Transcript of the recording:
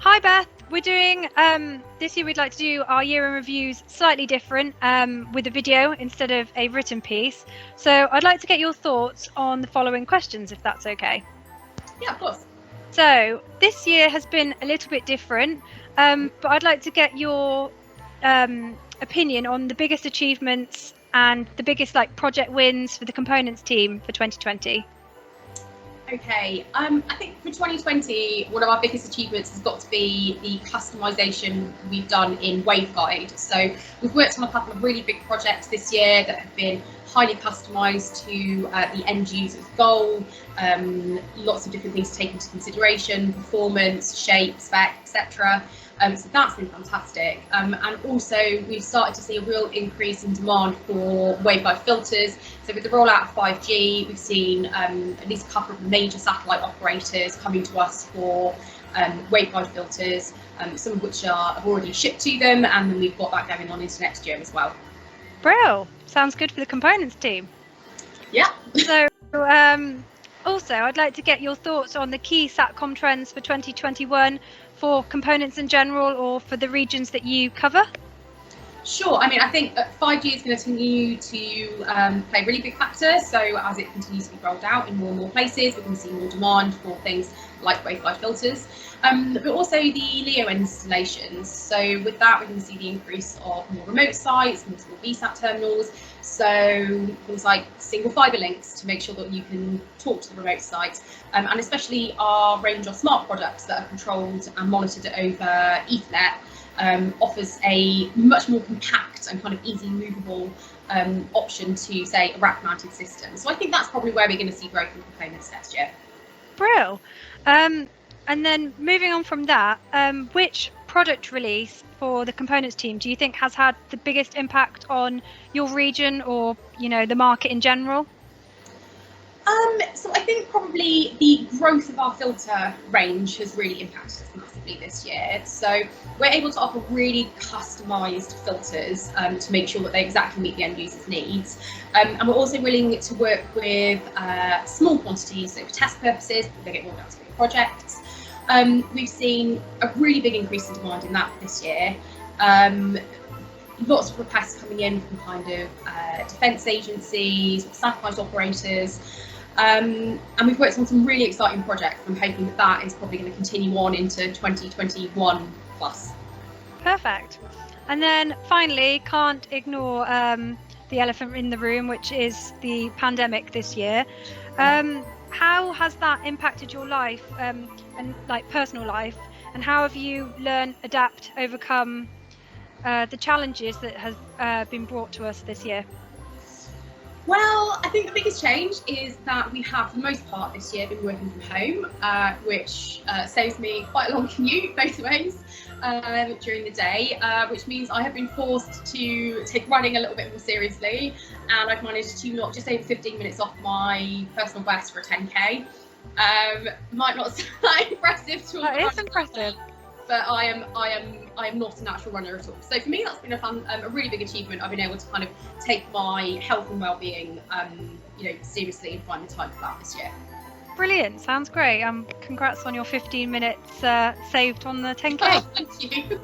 Hi Beth, we're doing this year we'd like to do our year in reviews slightly different with a video instead of a written piece. So I'd like to get your thoughts on the following questions if that's okay. Yeah, of course. So this year has been a little bit different, but I'd like to get your opinion on the biggest achievements and the biggest project wins for the components team for 2020. Okay, I think for 2020, one of our biggest achievements has got to be the customisation we've done in waveguide. So we've worked on a couple of really big projects this year that have been highly customised to the end user's goal. Lots of different things to take into consideration: performance, shape, spec, etc. So that's been fantastic. And also we've started to see a real increase in demand for waveguide filters. So with the rollout of 5G, we've seen at least a couple of major satellite operators coming to us for waveguide filters, some of which have already shipped to them, and then we've got that going on into next year as well. Brill, sounds good for the components team. Yeah. So also I'd like to get your thoughts on the key Satcom trends for 2021 for components in general or for the regions that you cover. Sure. I mean, I think 5G is going to continue to play a really big factor. So as it continues to be rolled out in more and more places, we're going to see more demand for things like waveguide filters, but also the LEO installations. So with that, we're going to see the increase of more remote sites, more small VSAT terminals. So things like single fibre links to make sure that you can talk to the remote site, and especially our range of smart products that are controlled and monitored over Ethernet. Offers a much more compact and kind of easy movable option to, say, a rack-mounted system. So I think that's probably where we're going to see growth in components next year. Brill. And then moving on from that, which product release for the components team do you think has had the biggest impact on your region or, the market in general? So I think probably the growth of our filter range has really impacted us massively this year. So we're able to offer really customised filters to make sure that they exactly meet the end user's needs. And we're also willing to work with small quantities, so for test purposes, they get rolled out to big projects. We've seen a really big increase in demand in that this year. Lots of requests coming in from kind of defence agencies, satellite operators. And we've worked on some really exciting projects. I'm hoping that that is probably going to continue on into 2021 plus. Perfect. And then finally, can't ignore the elephant in the room, which is the pandemic this year. How has that impacted your life and personal life? And how have you learned, adapt, overcome the challenges that has been brought to us this year? Well, I think the biggest change is that we have, for the most part this year, been working from home, which saves me quite a long commute both ways during the day, which means I have been forced to take running a little bit more seriously, and I've managed to knock just over 15 minutes off my personal best for a 10k. Might not sound that impressive to That is impressive. But I am not a natural runner at all. So for me, that's been a really big achievement. I've been able to kind of take my health and well-being, seriously and find the time for that this year. Brilliant, sounds great. Congrats on your 15 minutes saved on the 10k. Oh, thank you.